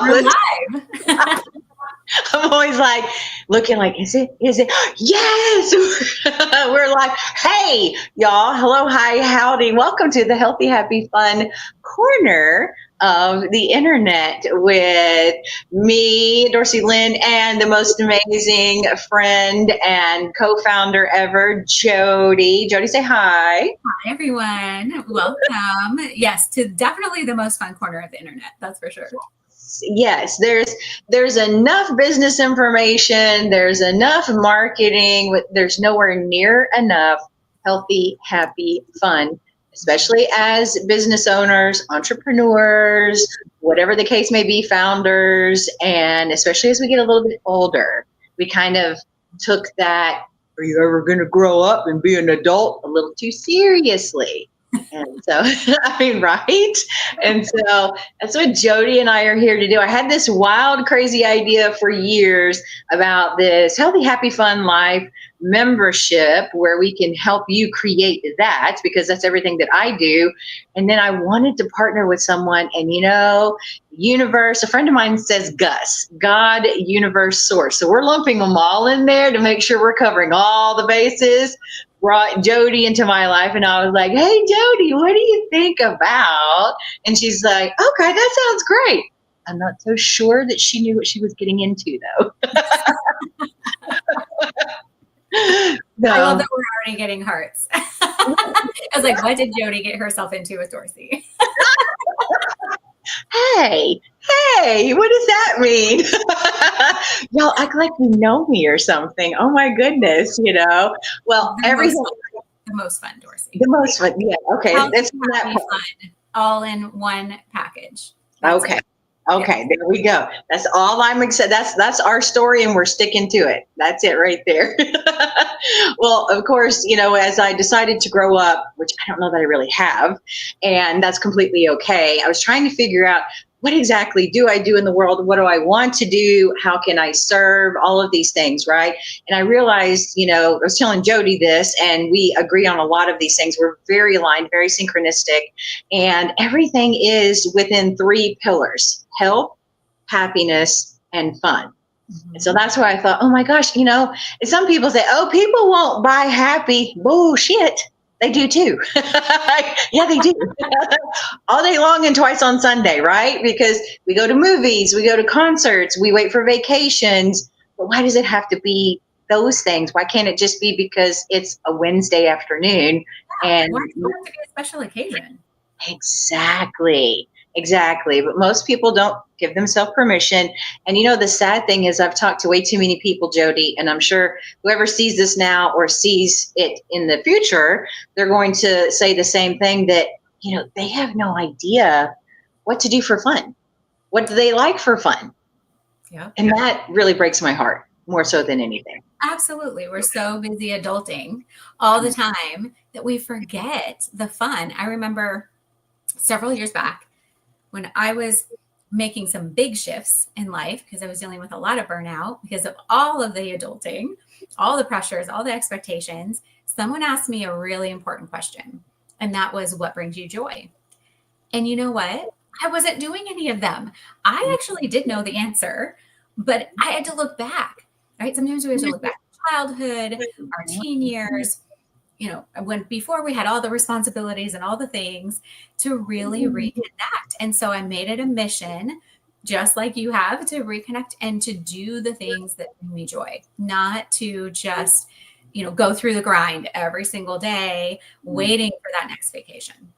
We're live. I'm always like looking like, is it? Yes. We're like, hey, y'all. Hello, hi, howdy. Welcome to the Healthy, Happy, Fun corner of the internet with me, Dorsey Lynn, and the most amazing friend and co-founder ever, Jody. Jody, say hi. Hi, everyone. Welcome. Yes, to definitely the most fun corner of the internet. That's for sure. Yes, there's enough business information, there's enough marketing, there's nowhere near enough healthy, happy, fun, especially as business owners, entrepreneurs, whatever the case may be, founders, and especially as we get a little bit older, we kind of took that, are you ever going to grow up and be an adult, a little too seriously. And so, I mean, right? And so that's what Jody and I are here to do. I had this wild, crazy idea for years about this Healthy, Happy, Fun Life membership where we can help you create that, because that's everything that I do. And then I wanted to partner with someone, and universe, a friend of mine says Gus, God, universe, source. So we're lumping them all in there to make sure we're covering all the bases. Brought Jody into my life, and I was like, hey, Jody, what do you think about? And she's like, okay, that sounds great. I'm not so sure that she knew what she was getting into, though. No. I love that we're already getting hearts. I was like, what did Jody get herself into with Dorsey? Hey, what does that mean? Y'all act like you know me or something. Oh my goodness, Well, everything. The most fun, Dorsey. The most fun, yeah. Okay, that's fun. All in one package. That's okay. It. Okay, there we go. That's all I'm excited. That's our story, and we're sticking to it. That's it right there. Well, of course, as I decided to grow up, which I don't know that I really have, and that's completely okay. I was trying to figure out, what exactly do I do in the world? What do I want to do? How can I serve? All of these things, right? And I realized, I was telling Jody this, and we agree on a lot of these things. We're very aligned, very synchronistic, and everything is within 3 pillars: health, happiness, and fun. Mm-hmm. And so that's why I thought, oh my gosh, some people say, oh, people won't buy happy. Bullshit. They do too. Yeah, they do. All day long and twice on Sunday, right? Because we go to movies, we go to concerts, we wait for vacations. But why does it have to be those things? Why can't it just be because it's a Wednesday afternoon? Yeah, and why does it have to be a special occasion? Exactly. But most people don't give themselves permission. And the sad thing is, I've talked to way too many people, Jody, and I'm sure whoever sees this now or sees it in the future, they're going to say the same thing, that, they have no idea what to do for fun. What do they like for fun? Yeah. And that really breaks my heart, more so than anything. Absolutely. We're so busy adulting all the time that we forget the fun. I remember several years back, when I was making some big shifts in life, because I was dealing with a lot of burnout because of all of the adulting, all the pressures, all the expectations, someone asked me a really important question. And that was, what brings you joy? And you know what? I wasn't doing any of them. I actually did know the answer, but I had to look back, right? Sometimes we have to look back to childhood, our teen years, before we had all the responsibilities and all the things, to really reconnect. And so I made it a mission, just like you have, to reconnect and to do the things that bring me joy, not to just, go through the grind every single day, waiting for that next vacation.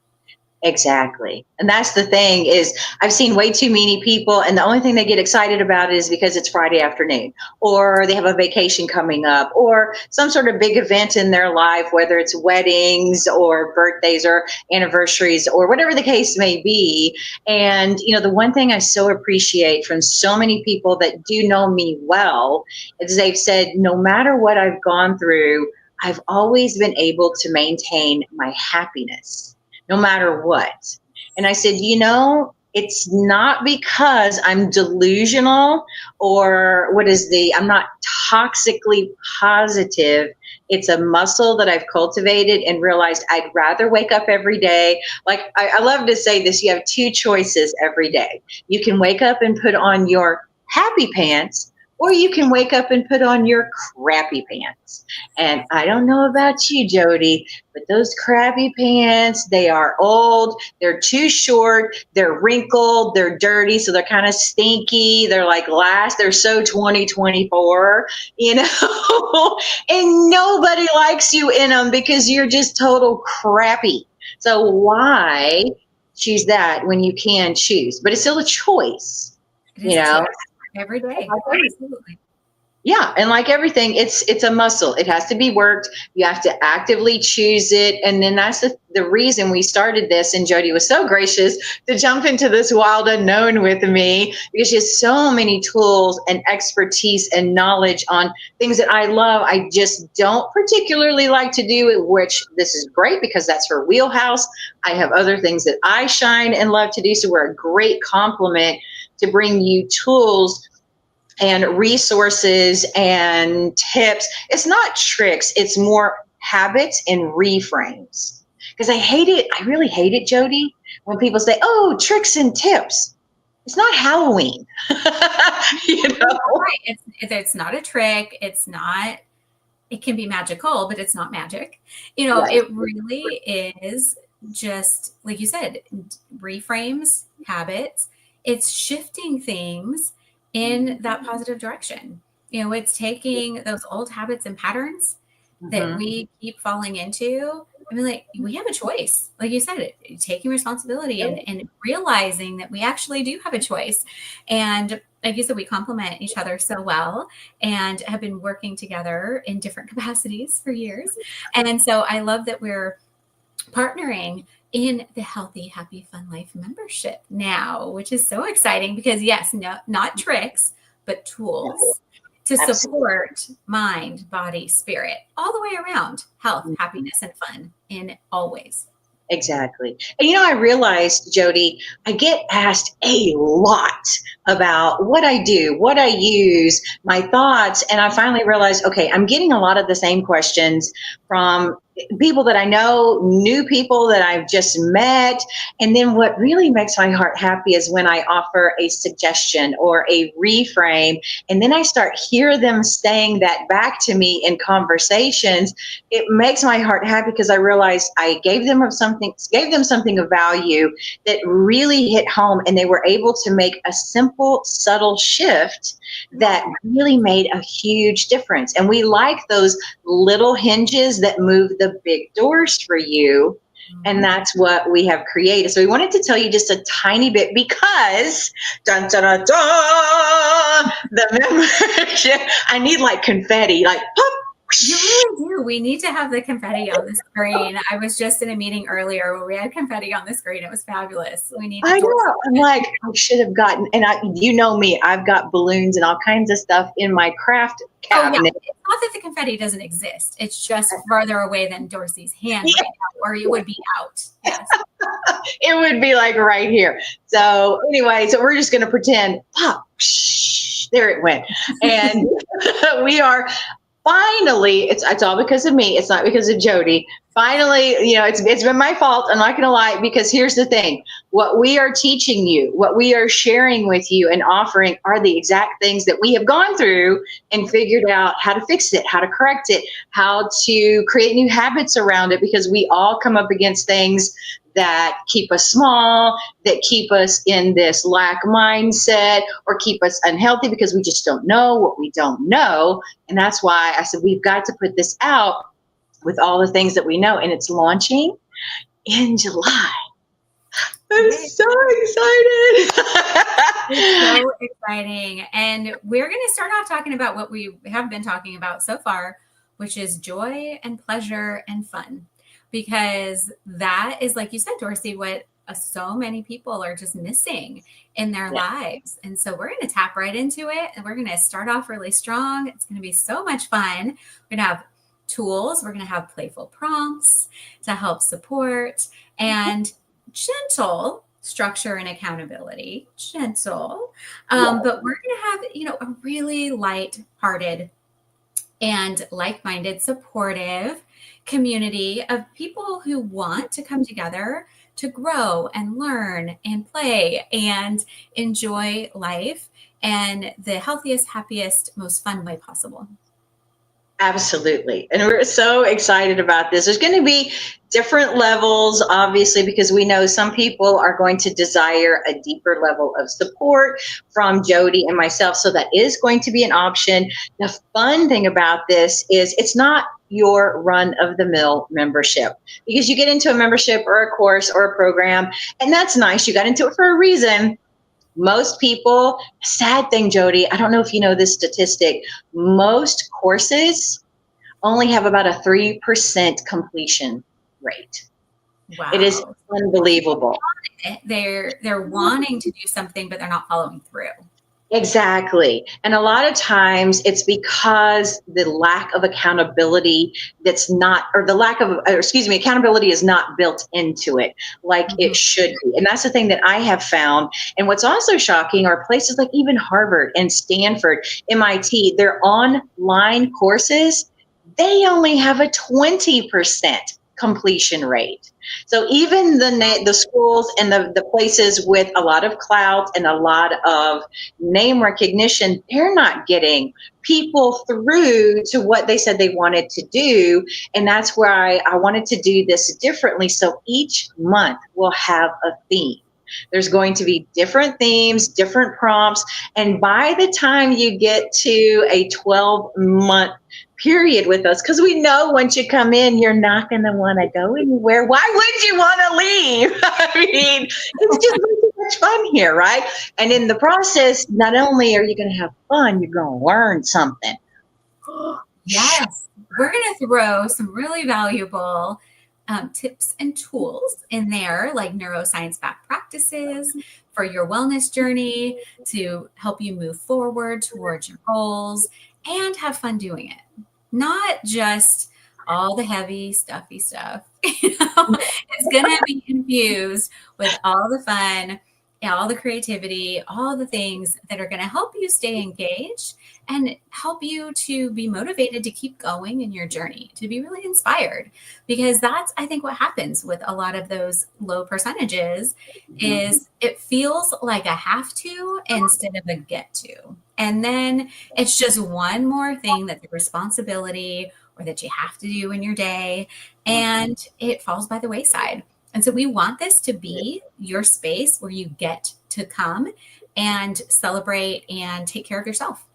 Exactly. And that's the thing, is I've seen way too many people, and the only thing they get excited about is because it's Friday afternoon, or they have a vacation coming up, or some sort of big event in their life, whether it's weddings or birthdays or anniversaries or whatever the case may be. And, the one thing I so appreciate from so many people that do know me well is they've said, no matter what I've gone through, I've always been able to maintain my happiness, no matter what. And I said, it's not because I'm delusional or I'm not toxically positive. It's a muscle that I've cultivated and realized I'd rather wake up every day. Like I love to say this, you have two choices every day. You can wake up and put on your happy pants, or you can wake up and put on your crappy pants. And I don't know about you, Jody, but those crappy pants, they are old, they're too short, they're wrinkled, they're dirty, so they're kind of stinky. They're like they're so 2024, you know, and nobody likes you in them because you're just total crappy. So why choose that when you can choose? But it's still a choice, It you is a know? choice every day. Absolutely. Yeah, and like everything, it's a muscle. It has to be worked. You have to actively choose it, and then that's the reason we started this. And Jody was so gracious to jump into this wild unknown with me because she has so many tools and expertise and knowledge on things that I love. I just don't particularly like to do, which this is great because that's her wheelhouse. I have other things that I shine and love to do, so we're a great complement to bring you tools and resources and tips. It's not tricks, it's more habits and reframes. Because I really hate it, Jody, when people say, oh, tricks and tips. It's not Halloween. You know? Right. It's not a trick. It's not, it can be magical, but it's not magic. Right. It really is just, like you said, reframes, habits. It's shifting things in that positive direction. It's taking those old habits and patterns that Mm-hmm. we keep falling into. I mean, like, we have a choice. Like you said, taking responsibility and realizing that we actually do have a choice. And like you said, we complement each other so well and have been working together in different capacities for years. And so I love that we're partnering in the Healthy, Happy, Fun Life membership now, which is so exciting because, yes, no, not tricks, but tools to Absolutely. support mind, body, spirit, all the way around health, happiness, and fun in all ways. Exactly. And I realized, Jody, I get asked a lot about what I do, what I use, my thoughts. And I finally realized, okay, I'm getting a lot of the same questions from people that I know, new people that I've just met. And then what really makes my heart happy is when I offer a suggestion or a reframe, and then I start hear them saying that back to me in conversations. It makes my heart happy because I realized I gave them something of value that really hit home, and they were able to make a simple, subtle shift that really made a huge difference. And we like those little hinges that move the big doors for you. And that's what we have created. So we wanted to tell you just a tiny bit because dun, dun, dun, dun, the membership, I need like confetti, like pop. You really do. We need to have the confetti on the screen. I was just in a meeting earlier where we had confetti on the screen. It was fabulous. We need to I know. I'm like, I should have gotten, and you know me, I've got balloons and all kinds of stuff in my craft cabinet. Oh, yeah. It's not that the confetti doesn't exist. It's just farther away than Dorsey's hand right now, or it would be out. Yes. It would be like right here. So anyway, so we're just going to pretend, pop, there it went. And we are finally, it's all because of me. It's not because of Jody. Finally, it's been my fault. I'm not going to lie, because here's the thing. What we are teaching you, what we are sharing with you and offering are the exact things that we have gone through and figured out how to fix it, how to correct it, how to create new habits around it, because we all come up against things that keep us small, that keep us in this lack mindset, or keep us unhealthy because we just don't know what we don't know. And that's why I said we've got to put this out with all the things that we know. And it's launching in July. I'm so excited. It's so exciting. And we're going to start off talking about what we have been talking about so far, which is joy and pleasure and fun. Because that is, like you said, Dorsey, what so many people are just missing in their lives. And so we're going to tap right into it, and we're going to start off really strong. It's going to be so much fun. We're going to have tools. We're going to have playful prompts to help support, and gentle structure and accountability, gentle. Yeah. But we're going to have, a really light-hearted and like-minded, supportive community of people who want to come together to grow and learn and play and enjoy life in the healthiest, happiest, most fun way possible. Absolutely. And we're so excited about this. There's going to be different levels, obviously, because we know some people are going to desire a deeper level of support from Jody and myself. So that is going to be an option. The fun thing about this is it's not your run of the mill membership, because you get into a membership or a course or a program, and that's nice. You got into it for a reason. Most people, sad thing, Jody, I don't know if you know this statistic, most courses only have about a 3% completion rate. Wow. It is unbelievable. They're wanting to do something, but they're not following through. Exactly. And a lot of times it's because the lack of accountability accountability is not built into it like it should be. And that's the thing that I have found. And what's also shocking are places like even Harvard and Stanford, MIT, their online courses, they only have a 20% completion rate. So even the schools and the places with a lot of clout and a lot of name recognition, they're not getting people through to what they said they wanted to do. And that's why I wanted to do this differently. So each month we'll have a theme. There's going to be different themes, different prompts. And by the time you get to a 12-month period with us, because we know once you come in, you're not going to want to go anywhere. Why would you want to leave? I mean, it's just really much fun here, right? And in the process, not only are you going to have fun, you're going to learn something. Yes, we're going to throw some really valuable tips and tools in there, like neuroscience-backed practices for your wellness journey to help you move forward towards your goals and have fun doing it. Not just all the heavy, stuffy stuff. It's going to be infused with all the fun, all the creativity, all the things that are going to help you stay engaged and help you to be motivated to keep going in your journey, to be really inspired. Because that's, I think, what happens with a lot of those low percentages is it feels like a have to instead of a get to. And then it's just one more thing that's a responsibility or that you have to do in your day, and it falls by the wayside. And so we want this to be your space where you get to come and celebrate and take care of yourself.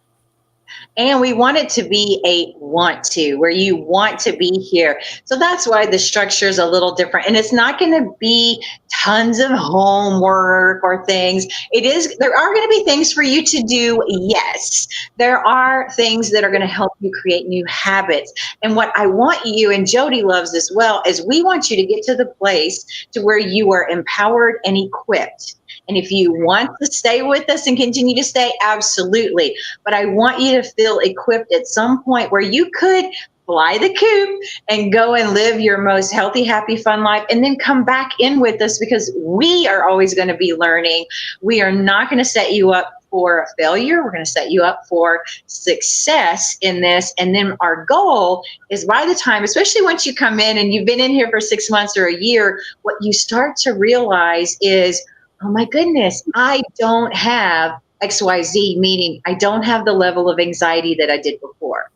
And we want it to be a want to, where you want to be here. So that's why the structure is a little different. And it's not going to be tons of homework or things. There are going to be things for you to do. Yes, there are things that are going to help you create new habits. And what I want you, and Jody loves this well, is we want you to get to the place to where you are empowered and equipped. And if you want to stay with us and continue to stay, absolutely. But I want you to feel equipped at some point where you could fly the coop and go and live your most healthy, happy, fun life, and then come back in with us, because we are always going to be learning. We are not going to set you up for failure. We're going to set you up for success in this. And then our goal is, by the time, especially once you come in and you've been in here for 6 months or a year, what you start to realize is, oh my goodness, I don't have XYZ, meaning I don't have the level of anxiety that I did before.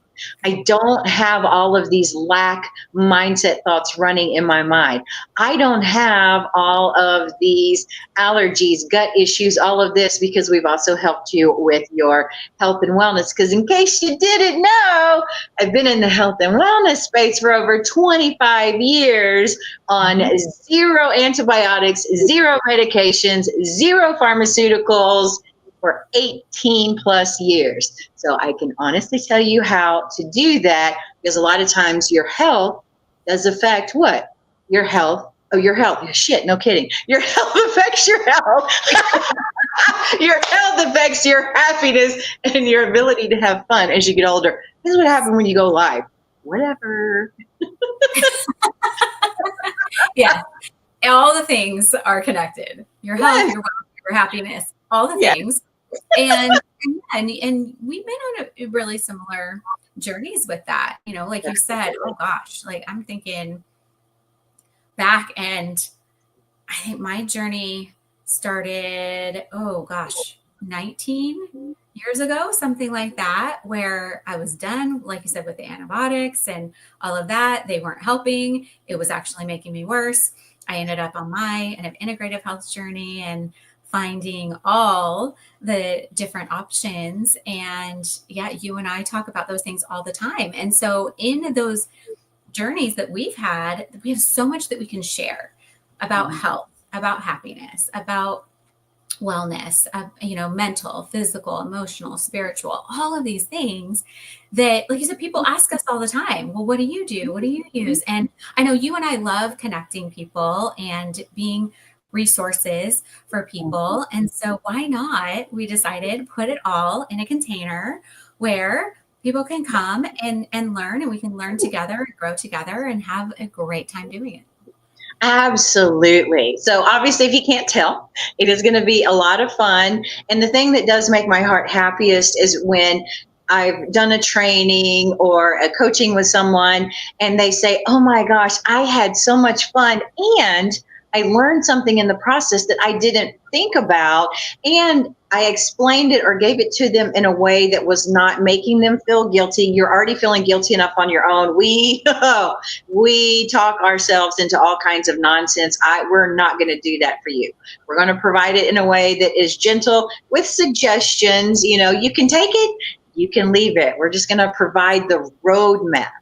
I don't have all of these lack mindset thoughts running in my mind. I don't have all of these allergies, gut issues, all of this, because we've also helped you with your health and wellness. Because in case you didn't know, I've been in the health and wellness space for over 25 years on zero antibiotics, zero medications, zero pharmaceuticals, for 18 plus years. So I can honestly tell you how to do that, because a lot of times your health does affect what? Your health. Oh, your health. Shit, no kidding. Your health affects your health. Your health affects your happiness and your ability to have fun as you get older. This is what happens when you go live. Whatever. Yeah. All the things are connected. your health, Yes. your wealth, your happiness, all the Yeah. things. And we've been on a really similar journeys with that. You know, like you said, oh gosh, like I'm thinking back, and I think my journey started, oh gosh, 19 years ago, something like that, where I was done, like you said, with the antibiotics and all of that. They weren't helping. It was actually making me worse. I ended up on my an integrative health journey and finding all the different options. And yeah, you and I talk about those things all the time. And so in those journeys that we've had, we have so much that we can share about health, about happiness, about wellness, you know, mental, physical, emotional, spiritual, all of these things that, like you said, people ask us all the time, well, what do you do? What do you use? And I know you and I love connecting people and being resources for people. And so why not? We decided put it all in a container where people can come and learn, and we can learn together and grow together and have a great time doing it. Absolutely. So, obviously, if you can't tell, it is going to be a lot of fun. And the thing that does make my heart happiest is when I've done a training or a coaching with someone and they say, oh my gosh, I had so much fun. And I learned something in the process that I didn't think about. And I explained it or gave it to them in a way that was not making them feel guilty. You're already feeling guilty enough on your own. We talk ourselves into all kinds of nonsense. We're not going to do that for you. We're going to provide it in a way that is gentle with suggestions. You know, you can take it, you can leave it. We're just going to provide the roadmap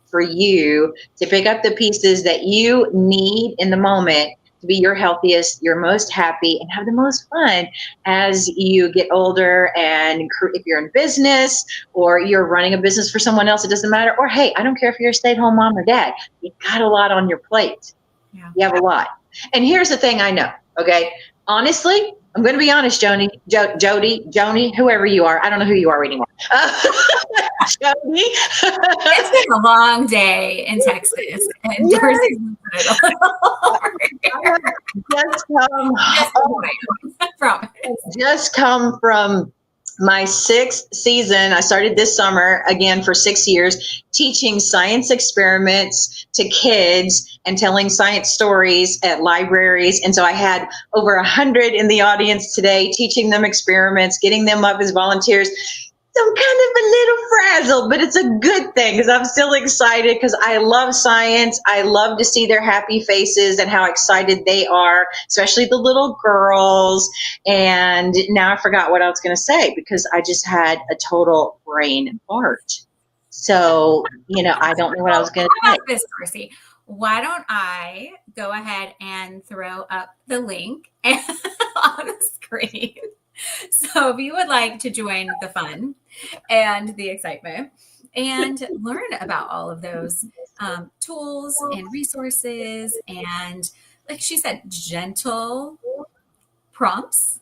for you to pick up the pieces that you need in the moment to be your healthiest, your most happy, and have the most fun as you get older. And if you're in business or you're running a business for someone else, it doesn't matter. Or, hey, I don't care if you're a stay-at-home mom or dad. You've got a lot on your plate. Yeah. You have a lot. And here's the thing I know, okay? Honestly, I'm going to be honest, Joni, whoever you are. I don't know who you are anymore. Joni. It's been a long day in Texas, and Yes. Dorsey's moving it a little over here. Just come from my 6th season. I started this summer again for 6 years, teaching science experiments to kids and telling science stories at libraries. And so I had over 100 in the audience today, teaching them experiments, getting them up as volunteers. So I'm kind of a little frazzled, but it's a good thing because I'm still excited because I love science. I love to see their happy faces and how excited they are, especially the little girls. And now I forgot what I was going to say because I just had a total brain fart. So, I don't know what I was going to How say. about this, Dorsey? Why don't I go ahead and throw up the link on the screen? So if you would like to join the fun and the excitement and learn about all of those tools and resources and, like she said, gentle prompts,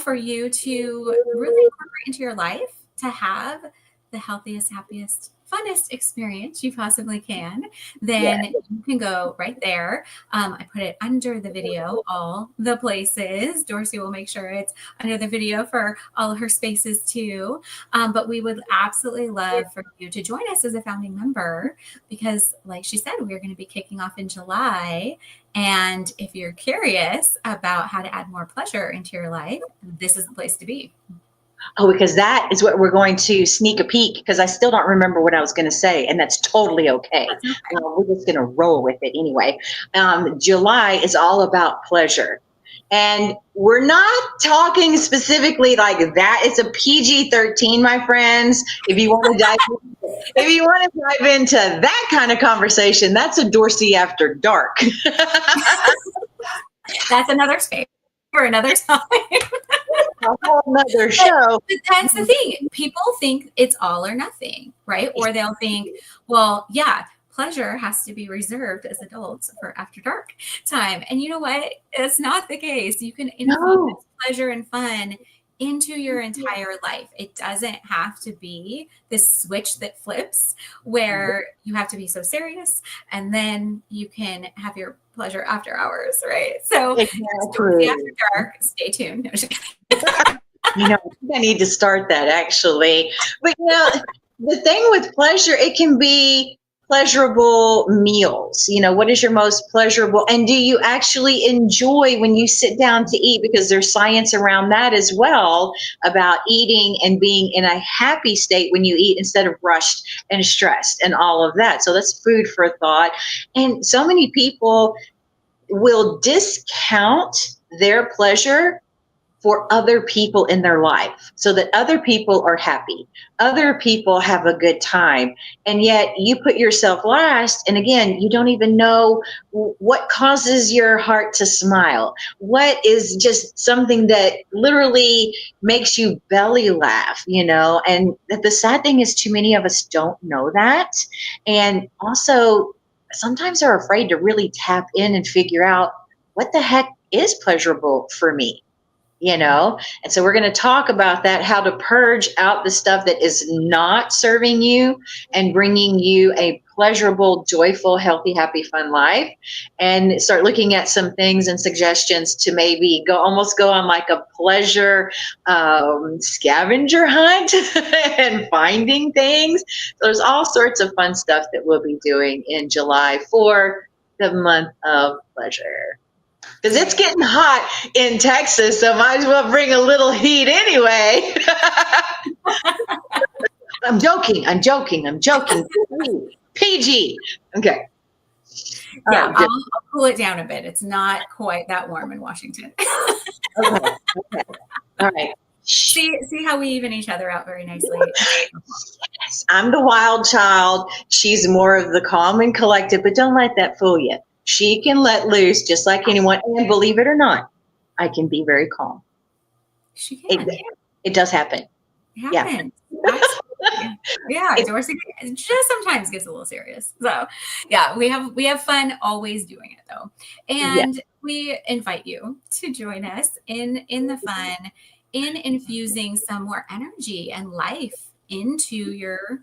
for you to really incorporate into your life to have the healthiest, happiest, funnest experience you possibly can, then you can go right there. I put it under the video, all the places. Dorsey will make sure it's under the video for all her spaces too. But we would absolutely love for you to join us as a founding member because, like she said, we're going to be kicking off in July. And if you're curious about how to add more pleasure into your life, this is the place to be. Oh, because that is what we're going to sneak a peek because I still don't remember what I was going to say, and that's totally okay. We're just going to roll with it anyway. July is all about pleasure. And we're not talking specifically like that. It's a PG-13, my friends. If you want to dive into that kind of conversation, that's a Dorsey After Dark. That's another space for another time. A whole nother show. But that's the thing. People think it's all or nothing, right? Or they'll think, well, yeah, pleasure has to be reserved as adults for after dark time. And you know what? It's not the case. You can infuse pleasure and fun into your entire life. It doesn't have to be this switch that flips where you have to be so serious and then you can have your pleasure after hours, right? So Dorothy Exactly. After Dark, stay tuned. No, just You know, I think I need to start that actually. But the thing with pleasure, it can be pleasurable meals. What is your most pleasurable? And do you actually enjoy when you sit down to eat? Because there's science around that as well about eating and being in a happy state when you eat instead of rushed and stressed and all of that. So that's food for thought. And so many people will discount their pleasure for other people in their life so that other people are happy, other people have a good time, and yet you put yourself last. And again, you don't even know what causes your heart to smile, what is just something that literally makes you belly laugh. And the sad thing is too many of us don't know that, and also sometimes are afraid to really tap in and figure out what the heck is pleasurable for me. And so we're going to talk about that, how to purge out the stuff that is not serving you and bringing you a pleasurable, joyful, healthy, happy, fun life, and start looking at some things and suggestions to maybe go on like a pleasure scavenger hunt and finding things. So there's all sorts of fun stuff that we'll be doing in July for the month of pleasure. Because it's getting hot in Texas, so might as well bring a little heat anyway. I'm joking. PG. Okay. yeah, I'll cool it down a bit. It's not quite that warm in Washington. Okay. All right. See how we even each other out very nicely. Yes, I'm the wild child. She's more of the calm and collected, but don't let that fool you. She can let loose just like anyone. And believe it or not, I can be very calm. She can. It does happen. It happens. Yeah, Dorsey just sometimes gets a little serious. So yeah, we have fun always doing it though. And we invite you to join us in the fun, in infusing some more energy and life into your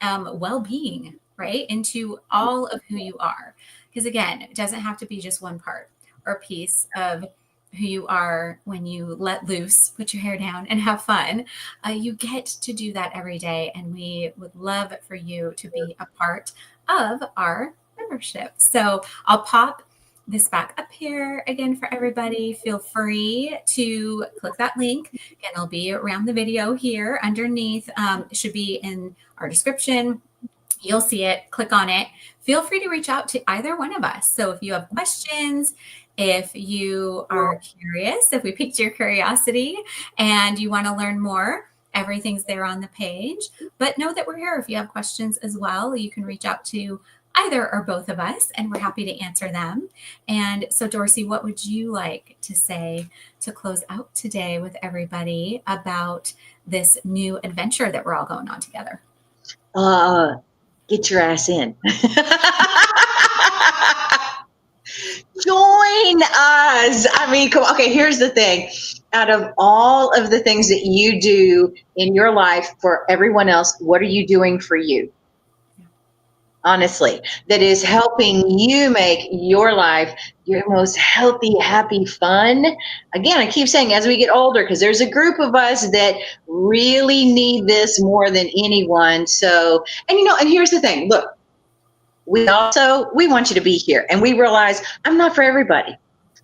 well-being, right? Into all of who you are. Because again, it doesn't have to be just one part or piece of who you are when you let loose, put your hair down and have fun. You get to do that every day. And we would love for you to be a part of our membership. So I'll pop this back up here again for everybody. Feel free to click that link and it'll be around the video here underneath. It should be in our description. You'll see it, click on it. Feel free to reach out to either one of us. So if you have questions, if you are curious, if we piqued your curiosity and you want to learn more, everything's there on the page. But know that we're here. If you have questions as well, you can reach out to either or both of us, and we're happy to answer them. And so, Dorsey, what would you like to say to close out today with everybody about this new adventure that we're all going on together? Get your ass in. Join us. I mean, come on. Okay, here's the thing. Out of all of the things that you do in your life for everyone else, what are you doing for you? Honestly, that is helping you make your life your most healthy, happy, fun. Again, I keep saying as we get older, because there's a group of us that really need this more than anyone. So, and here's the thing. Look, we want you to be here, and we realize I'm not for everybody.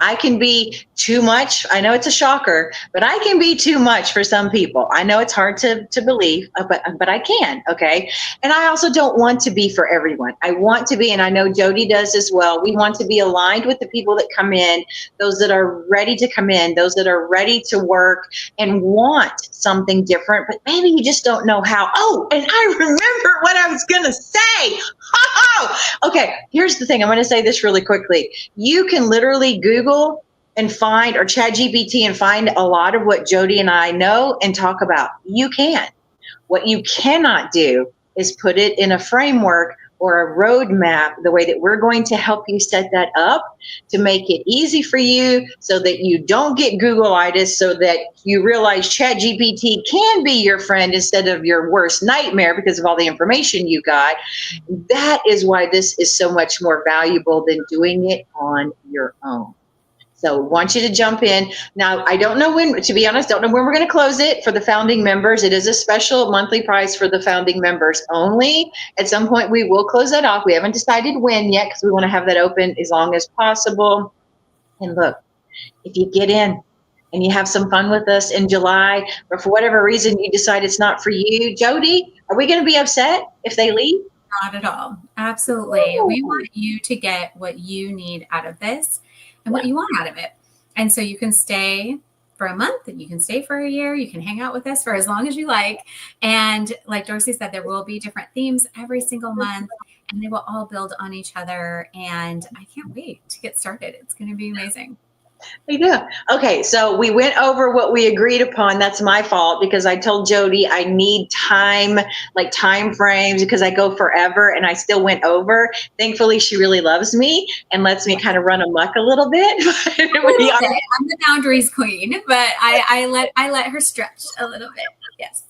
I can be too much. I know it's a shocker, but I can be too much for some people. I know it's hard to believe, but I can, okay? And I also don't want to be for everyone. I want to be, and I know Jody does as well, we want to be aligned with the people that come in, those that are ready to come in, those that are ready to work and want something different, but maybe you just don't know how. Oh, and I remember what I was going to say. Okay, here's the thing. I'm going to say this really quickly. You can literally Google and find, or Chat GPT and find a lot of what Jody and I know and talk about. You can. What you cannot do is put it in a framework or a roadmap, the way that we're going to help you set that up to make it easy for you so that you don't get Googleitis, so that you realize ChatGPT can be your friend instead of your worst nightmare because of all the information you got. That is why this is so much more valuable than doing it on your own. So want you to jump in. Now, I don't know when, to be honest, don't know when we're going to close it for the founding members. It is a special monthly price for the founding members only. At some point, we will close that off. We haven't decided when yet because we want to have that open as long as possible. And look, if you get in and you have some fun with us in July, or for whatever reason you decide it's not for you, Jody, are we going to be upset if they leave? Not at all. Absolutely. Ooh. We want you to get what you need out of this and what you want out of it. And so you can stay for a month and you can stay for a year. You can hang out with us for as long as you like. And like Dorsey said, there will be different themes every single month and they will all build on each other. And I can't wait to get started. It's going to be amazing. We do. Okay, so we went over what we agreed upon. That's my fault because I told Jody I need time, like time frames, because I go forever and I still went over. Thankfully, she really loves me and lets me kind of run amok a little bit. I'm the boundaries queen, but I let her stretch a little bit. Yes.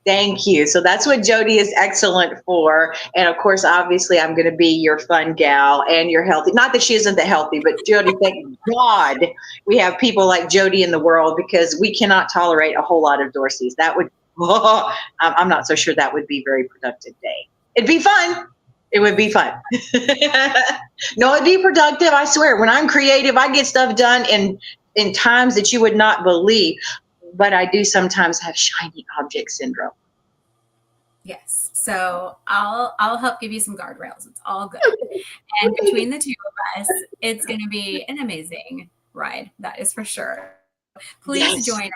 Thank you. So that's what Jody is excellent for. And of course, obviously, I'm going to be your fun gal and your healthy. Not that she isn't that healthy, but Jody, thank God we have people like Jody in the world because we cannot tolerate a whole lot of Dorseys. That would, I'm not so sure that would be a very productive day. It'd be fun. It would be fun. No, it'd be productive. I swear, when I'm creative, I get stuff done in times that you would not believe. But I do sometimes have shiny object syndrome. Yes. So I'll help give you some guardrails. It's all good. And between the two of us, it's going to be an amazing ride. That is for sure. Please join us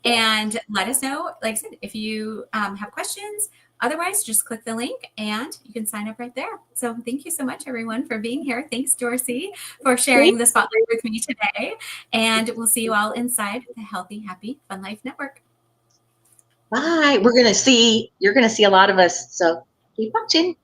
and let us know, like I said, if you have questions. Otherwise, just click the link and you can sign up right there. So thank you so much, everyone, for being here. Thanks, Dorsey, for sharing the spotlight with me today. And we'll see you all inside the Healthy, Happy, Fun Life Network. Bye. You're going to see a lot of us. So keep watching.